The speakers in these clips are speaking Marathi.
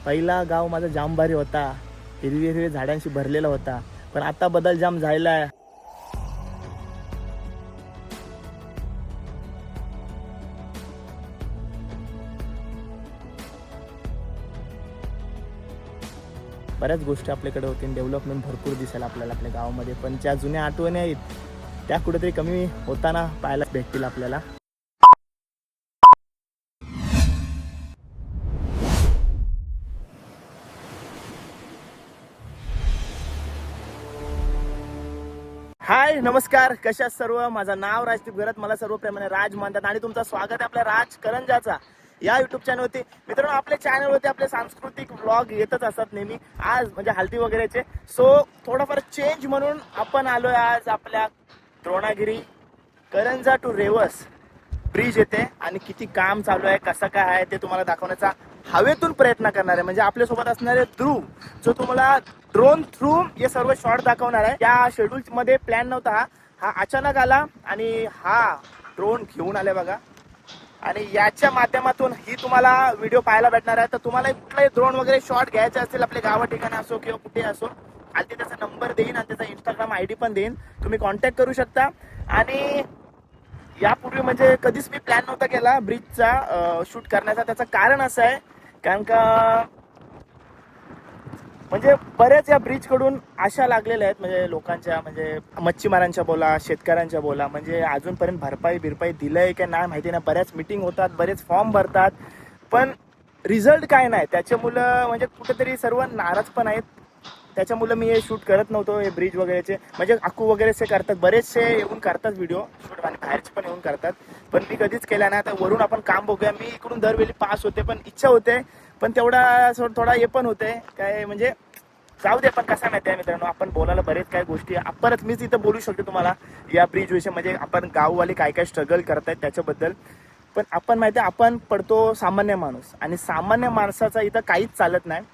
पहिला गाव माझा जाम भारी होता, हिरवी हिरवी झाडांशी भरलेला होता, पण आता बदल जाम झालाय. बऱ्याच गोष्टी आपल्याकडे होतील, डेव्हलपमेंट भरपूर दिसेल आपल्याला आपल्या गावामध्ये, पण ज्या जुन्या आठवणी आहेत त्या कुठेतरी कमी होताना पाहायला भेटतील आपल्याला. हाय नमस्कार, कशा सर्व. माझं नाव राजदीप घरत, मला सर्व प्रेमाने राज मानतात आणि तुमचं स्वागत आहे आपल्या राज करंजाचा या युट्यूब चॅनलवरती. मित्रांनो, आपल्या चॅनलवरती आपले सांस्कृतिक व्लॉग येतच असतात नेहमी. आज म्हणजे हल्दी वगैरेचे, सो थोडाफार चेंज म्हणून आपण आलोय आज आपल्या द्रोणागिरी करंजा टू रेवस ब्रिज येते आणि किती काम चालू आहे, कसं काय आहे ते तुम्हाला दाखवण्याचा हवेतून प्रयत्न करणार आहे. म्हणजे आपल्यासोबत असणारे ध्रुव, जो तुम्हाला ड्रोन थ्रू हे सर्व शॉट दाखवणार आहे. या शेड्यूल मध्ये प्लॅन नव्हता, हा अचानक आला आणि हा ड्रोन घेऊन आले बघा. आणि याच्या माध्यमातून ही तुम्हाला व्हिडिओ पाहायला भेटणार आहे. तर तुम्हाला कुठलाही ड्रोन वगैरे शॉट घ्यायचे असतील आपल्या गावा ठिकाणी असो किंवा कुठे असो, खाली त्याचा नंबर देईन आणि त्याचा इंस्टाग्राम ID पण देईन, तुम्ही कॉन्टॅक्ट करू शकता. आणि यापूर्वी म्हणजे कधीच मी प्लॅन नव्हता केला ब्रिजचा शूट करण्याचा. त्याचं कारण असं आहे, कारण का म्हणजे बऱ्याच या ब्रिज कडून आशा लागलेल्या आहेत, म्हणजे लोकांच्या, म्हणजे मच्छीमारांच्या बोला, शेतकऱ्यांच्या बोला, म्हणजे अजूनपर्यंत भरपाई दिलंय की नाही माहिती नाही. बऱ्याच मीटिंग होतात, बरेच फॉर्म भरतात, पण रिझल्ट काय नाही. त्याच्यामुळं म्हणजे कुठेतरी सर्व नाराज पण आहेत. त्याच्यामुळं मी हे शूट करत नव्हतो, हे ब्रिज वगैरेचे. म्हणजे अकू वगैरेचे करतात, बरेचसे येऊन करतात व्हिडिओ शूट आणि बाहेरचे पण येऊन करतात, पण मी कधीच केला नाही. आता वरून आपण काम बघूया. मी इकडून दरवेळी पास होते, पण इच्छा होते, पण तेवढा थोडा हे पण होते काय, म्हणजे जाऊ दे. पण कसं माहिती आहे मित्रांनो, आपण बोलायला बरेच काही गोष्टी परत मीच इथं बोलू शकतो तुम्हाला या ब्रिज विषयी. म्हणजे आपण गाववाले काय काय स्ट्रगल करतायत त्याच्याबद्दल. पण आपण माहिती आहे, आपण पडतो सामान्य माणूस, आणि सामान्य माणसाचा इथं काहीच चालत नाही.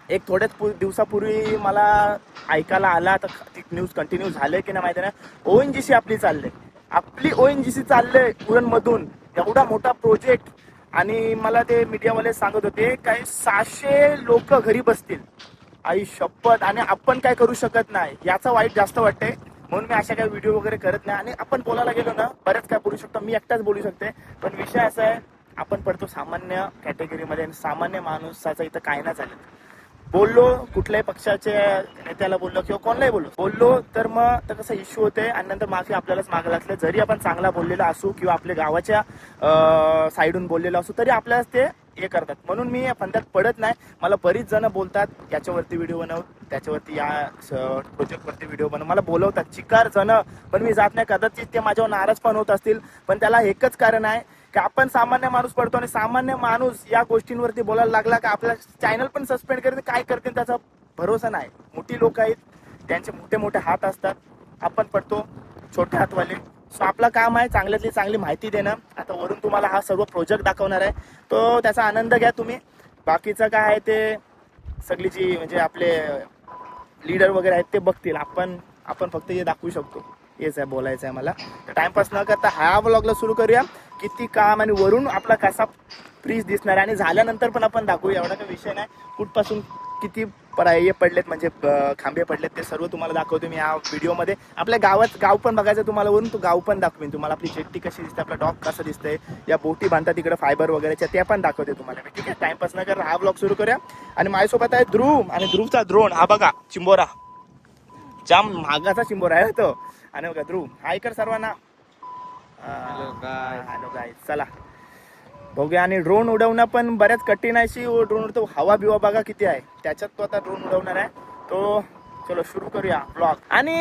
एक थोड्याच दिवसापूर्वी मला ऐकायला आला, आता ती न्यूज कंटिन्यू झाले की नाही माहिती नाही, ONGC आपली ONGC चालले उरणमधून, एवढा मोठा प्रोजेक्ट. आणि मला ते मीडियावाले सांगत होते काय 600 लोक घरी बसतील. आई शपथ. आणि आपण काय करू शकत नाही, याचा वाईट जास्त वाटतंय. म्हणून मी अशा काही व्हिडिओ वगैरे करत नाही. आणि आपण बोलायला गेलो ना, बरेच काय बोलू शकतो, मी एकटाच बोलू शकते. पण विषय असा आहे, आपण पडतो सामान्य कॅटेगरीमध्ये, आणि सामान्य माणसाचं इथं काय नाही झालं. बोललो कुठल्याही पक्षाच्या नेत्याला बोललो किंवा कोणालाही बोललो तर मग तर कसं इश्यू होते, आणि नंतर माफी आपल्यालाच मागं लागते. जरी आपण चांगला बोललेला असू किंवा आपल्या गावाच्या साईडून बोललेलो असू, तरी आपल्यालाच ते हे करतात. म्हणून मी फंद्यात पडत नाही. मला बरीच जण बोलतात याच्यावरती व्हिडिओ बनव, त्याच्यावरती या प्रोजेक्टवरती व्हिडिओ बनव, मला बोलवतात चिकार जण, पण मी जात नाही. कदाचित ते माझ्यावर नाराज पण होत असतील, पण त्याला एकच कारण आहे की आपण सामान्य माणूस पडतो, आणि सामान्य माणूस या गोष्टींवरती बोलायला लागला का आपला चॅनल पण सस्पेंड करते. काय करते त्याचा भरोसा नाही. मोठी लोक आहेत, त्यांचे मोठे मोठे हात असतात, आपण पडतो छोटे हातवाले. सो आपलं काम आहे चांगल्यातली चांगली माहिती देणं. आता वरून तुम्हाला हा सर्व प्रोजेक्ट दाखवणार आहे, तो त्याचा आनंद घ्या तुम्ही. बाकीचं काय आहे ते सगळी जी म्हणजे आपले लीडर वगैरे आहेत ते बघतील. आपण फक्त हे दाखवू शकतो, हेच आहे बोलायचं आहे मला. तर टाइमपास न करता हा व्लॉगला सुरू करूया. किती काम आणि वरून आपला कसा ब्रिज दिसणार आहे, आणि झाल्यानंतर पण आपण दाखवूया. एवढा काही विषय नाही. कुठपासून किती हे पडलेत, म्हणजे खांबे पडलेत, ते सर्व तुम्हाला दाखवतो मी या व्हिडिओमध्ये. आपल्या गाव पण बघायचं तुम्हाला, वरून तो गाव पण दाखवेन तुम्हाला. आपली जेट्टी कशी दिसते, आपला डॉक कसं दिसतंय, या बोटी बांधतात तिकडे फायबर वगैरेच्या, त्या पण दाखवते तुम्हाला मी. ठीक आहे, टाइमपास न करता हा व्लॉग सुरू करूया. आणि माझ्यासोबत आहे ध्रुव, आणि ध्रुवचा ड्रोन हा बघा, चिंबोरा, जाम महागाचा चिंबोरा आहे तो. आणि बघा ध्रुव, हाय कर सर्वांना. हॅलो गाय, चला बघूया. आणि ड्रोन उडवणं पण बऱ्याच कठीण आहे. ड्रोन उडतो, हवा बिवा बघा किती आहे, त्याच्यात तो आता ड्रोन उडवणार आहे तो. चलो सुरू करूया ब्लॉग. आणि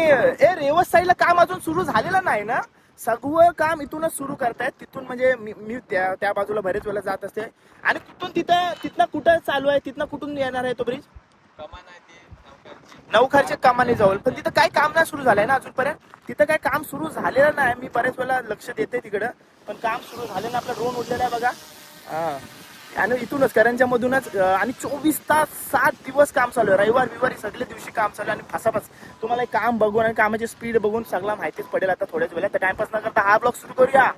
रेवस साईडला काम अजून सुरू झालेलं नाही ना, सगळं काम इथूनच सुरू करतायत. तिथून म्हणजे मी त्या बाजूला बरेच वेळेला जात असते. आणि तिथनं कुठं चालू आहे, तिथनं कुठून येणार आहे तो ब्रिज? नवखारचे कमानी जवळ, पण तिथं काय काम नाही सुरू झालंय ना अजूनपर्यंत. तिथं काय काम सुरू झालेलं नाही. मी बरेच वेळा लक्ष देते तिकडं, पण काम सुरू झालं ना. आपला ड्रोन उडलेला आहे बघा. हा, आणि इथूनच करंजा मधूनच. आणि 24 तास 7 दिवस काम चालू आहे, रविवारी सगळे दिवशी काम चालू आहे. आणि फसाफस तुम्हाला एक काम बघून आणि कामाची स्पीड बघून सगळं माहितीच पडेल आता थोड्याच वेळेला. तर टाइमपास न करता हा ब्लॉग सुरू करूया.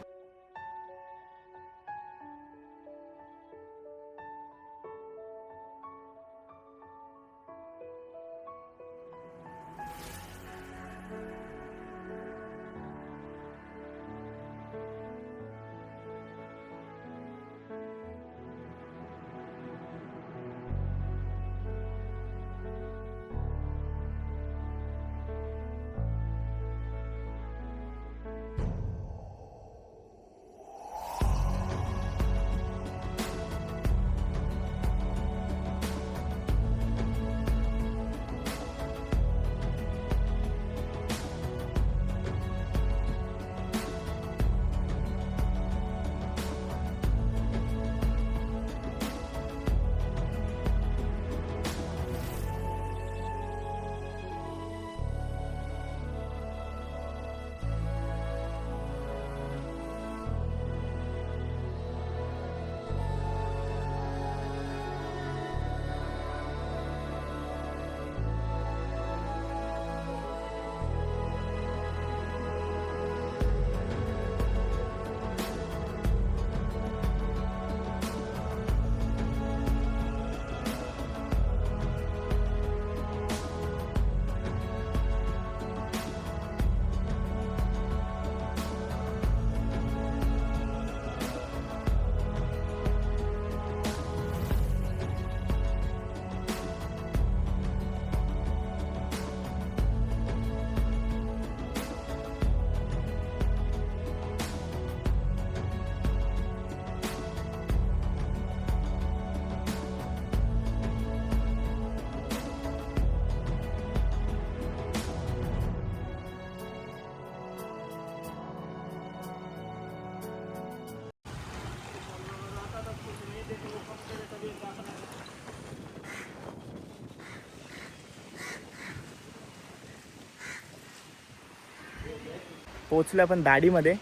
पोचलो आपण दाढीमध्ये.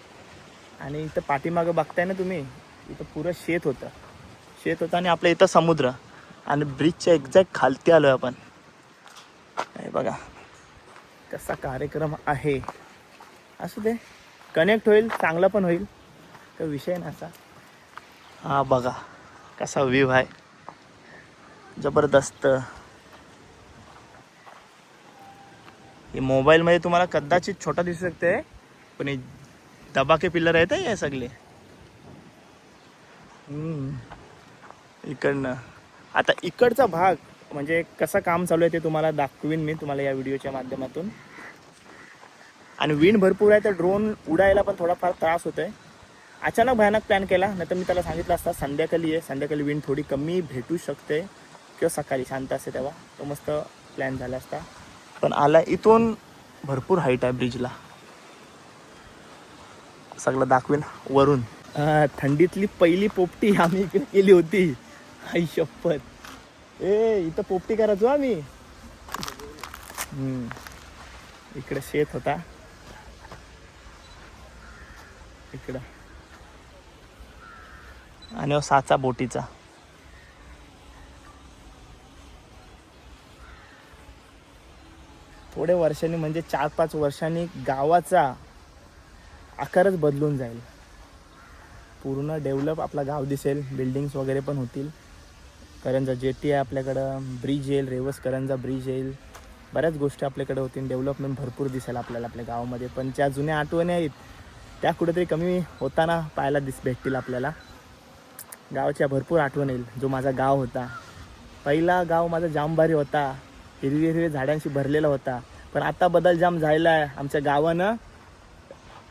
आणि इथं पाठीमागं बघताय ना तुम्ही, इथं पुरं शेत होतं आणि आपल्या इथं समुद्र. आणि ब्रिजच्या एक्झॅक्ट खालती आलो आहे आपण. हे बघा कसा कार्यक्रम आहे. असू दे, कनेक्ट होईल, चांगला पण होईल, तर विषय नसा. हा बघा कसा व्ह्यू आहे, जबरदस्त. हे मोबाईलमध्ये तुम्हाला कदाचित छोटा दिसू शकते, पण हे दबाके पिल्लर आहेत हे सगळे. इकडनं आता इकडचा भाग म्हणजे कसं काम चालू आहे ते तुम्हाला दाखवीन मी तुम्हाला या व्हिडिओच्या माध्यमातून. आणि विंड भरपूर आहे, तर ड्रोन उडायला पण थोडाफार त्रास होतोय. अचानक भयानक प्लॅन केला, नाही तर मी त्याला सांगितलं असता संध्याकाळी आहे, संध्याकाळी विंड थोडी कमी भेटू शकते किंवा सकाळी शांत असते तेव्हा, तो मस्त प्लॅन झाला असता. पण आला इथून भरपूर हाईट आहे ब्रिजला, सगळं दाखवेन वरून. थंडीतली पहिली पोपटी आम्ही इकडे केली होती. आई शपथ, इथं पोपटी करायचो आम्ही. इकडे शेत होता, इकडं आणि साचा बोटीचा. थोड्या वर्षांनी म्हणजे 4-5 वर्षांनी गावाचा आकारच बदलून जाईल. पूर्ण डेव्हलप आपला गाव दिसेल, बिल्डिंग्स वगैरे पण होतील. करंजा जेटी आहे आपल्याकडं, ब्रिज येईल, रेवस करंजा ब्रिज येईल, बऱ्याच गोष्टी आपल्याकडे होतील. डेव्हलपमेंट भरपूर दिसेल आपल्याला आपल्या गावामध्ये. पण ज्या जुन्या आठवणी आहेत त्या कुठेतरी कमी होताना पाहायला भेटतील आपल्याला. गावाच्या भरपूर आठवण येईल. जो माझा गाव होता, पहिला गाव माझा जाम भारी होता, हिरवी हिरवी झाडांशी भरलेला होता. पण आता बदल जाम झालेला आहे आमच्या गावानं.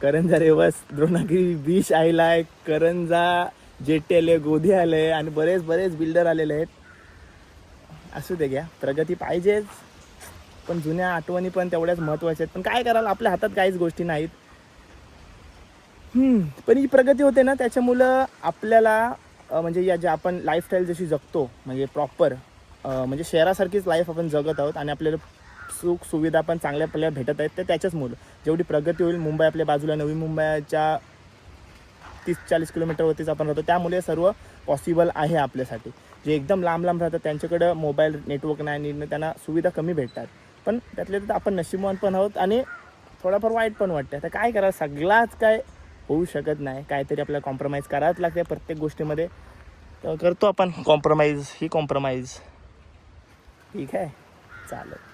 करंजा रेवस द्रोणागिरी बीच आलेला आहे, करंजा जेटी आले, गोधी आले आणि बरेच बिल्डर आलेले आहेत. असू दे घ्या, प्रगती पाहिजेच, पण जुन्या आठवणी पण तेवढ्याच महत्त्वाच्या आहेत. पण काय करायला, आपल्या हातात काहीच गोष्टी नाहीत. पण ही प्रगती होते ना, त्याच्यामुळं आपल्याला म्हणजे या ज्या आपण लाईफस्टाईल जशी जगतो म्हणजे प्रॉपर म्हणजे शहरासारखीच लाईफ आपण जगत आहोत आणि आपल्याला सुख सुविधा पण चांगल्या आपल्याला भेटत आहेत. तर त्याच्याच मुलं जेवढी प्रगती होईल, मुंबई आपल्या बाजूला, नवी मुंबईच्या 30-40 किलोमीटरवरतीच आपण राहतो, त्यामुळे सर्व पॉसिबल आहे आपल्यासाठी. जे एकदम लांब राहतात त्यांच्याकडं मोबाईल नेटवर्क नाही आणि त्यांना सुविधा कमी भेटतात. पण त्यातले तर आपण नशीबवान पण आहोत आणि थोडाफार वाईट पण वाटतं. तर काय करा, सगळाच काय होऊ शकत नाही, काहीतरी आपल्याला कॉम्प्रोमाइज करावंच लागते प्रत्येक गोष्टीमध्ये. तर करतो आपण कॉम्प्रोमाइज. ठीक आहे, चालेल.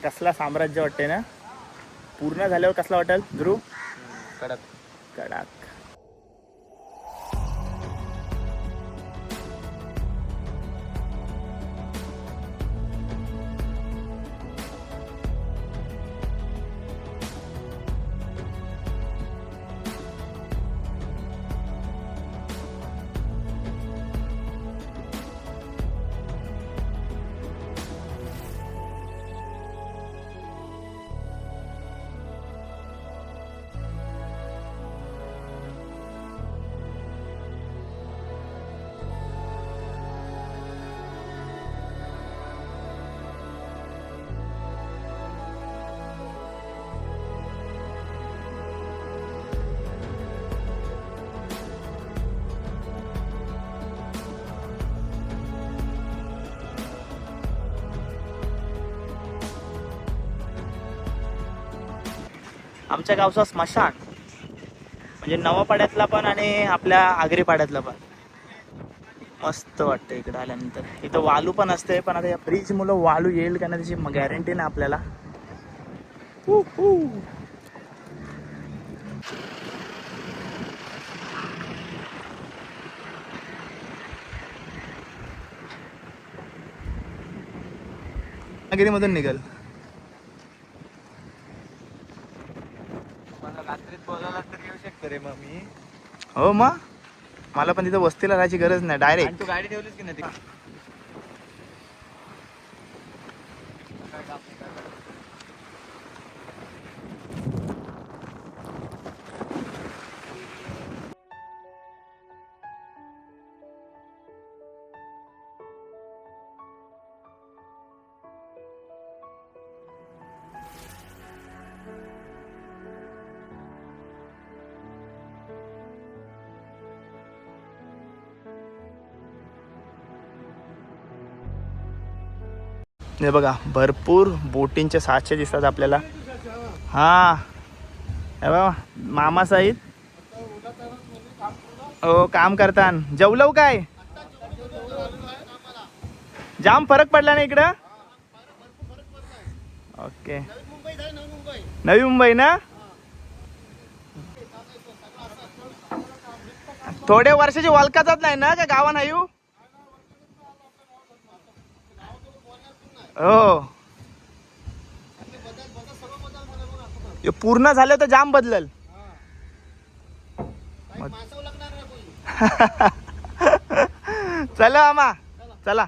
कसला साम्राज्य वाटते ना. पूर्ण झाल्यावर कसला वाटेल ध्रुव? कडक. कडक. आमच्या गावचा स्मशान म्हणजे नवापाड्यातला पण आणि आपल्या आगरी पाड्यातला पण मस्त वाटतं इकडे आल्यानंतर. इथं वालू पण असते, पण आता या ब्रिज मुलं वालू येईल का ना त्याची गॅरंटी नाही आपल्याला. आगिरीमधून निघाल. रात्रीत बोलायला तर येऊ शकतो रे मग मी. हो मग मला पण तिथं वस्तीला राहायची गरज नाही, डायरेक्ट. तू गाडी ठेवलीस की नाही? हे बघा भरपूर बोटींचे साचे दिसतात आपल्याला. हा हे बघा मामा साहित हो काम करतान. जेवलो काय? जाम फरक पडला ना इकडं. ओके नवी मुंबई ना. थोडे वर्षाची वलकाचाच नाही ना का गावा नाही हो. पूर्ण झालं तर जाम बदलल. चला आम्हा चला.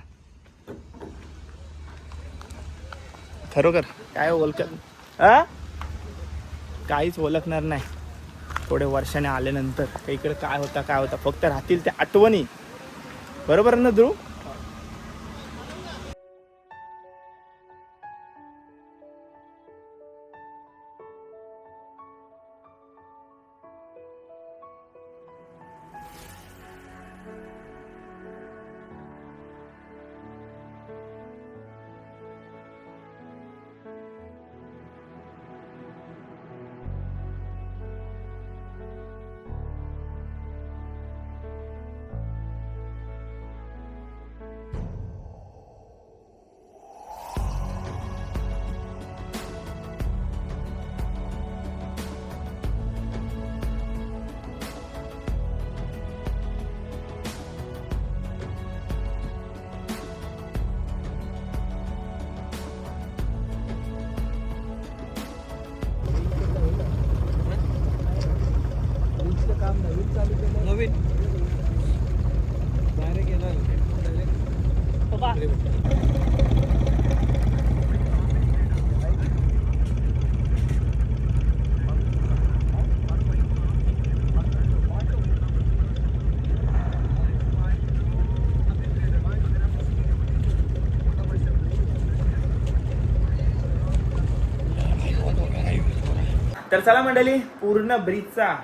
खरोखर काय ओळखत काहीच ओळखणार नाही थोडे वर्षाने आल्यानंतर इकडे काय होता. फक्त राहतील त्या आठवणी. बरोबर ना ध्रुव? नवीन डायरेक्ट येणार तर चला मंडळी, पूर्ण ब्रिजचा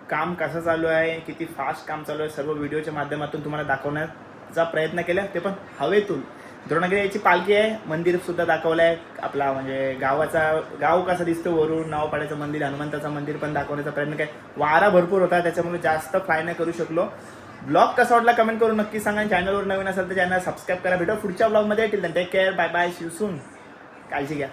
काम कसं चालू आहे, किती फास्ट काम चालू आहे, सर्व व्हिडिओच्या माध्यमातून तुम्हाला दाखवण्याचा प्रयत्न केला, ते पण हवेतून. द्रोणागिरी याची पालखी आहे, मंदिर सुद्धा दाखवलं आहे आपला, म्हणजे गाव कसं दिसतं वरून, नवापाड्याचं मंदिर, हनुमंताचं मंदिर पण दाखवण्याचा प्रयत्न केला. वारा भरपूर होता त्याच्यामुळे जास्त फ्लाय नाही करू शकलो. ब्लॉग कसा वाटला कमेंट करून नक्की सांगा. चॅनलवर नवीन असेल तर चॅनल सबस्क्राईब करा. भेटू पुढच्या ब्लॉगमध्ये. Till then take care, bye bye, see you soon. काळजी घ्या.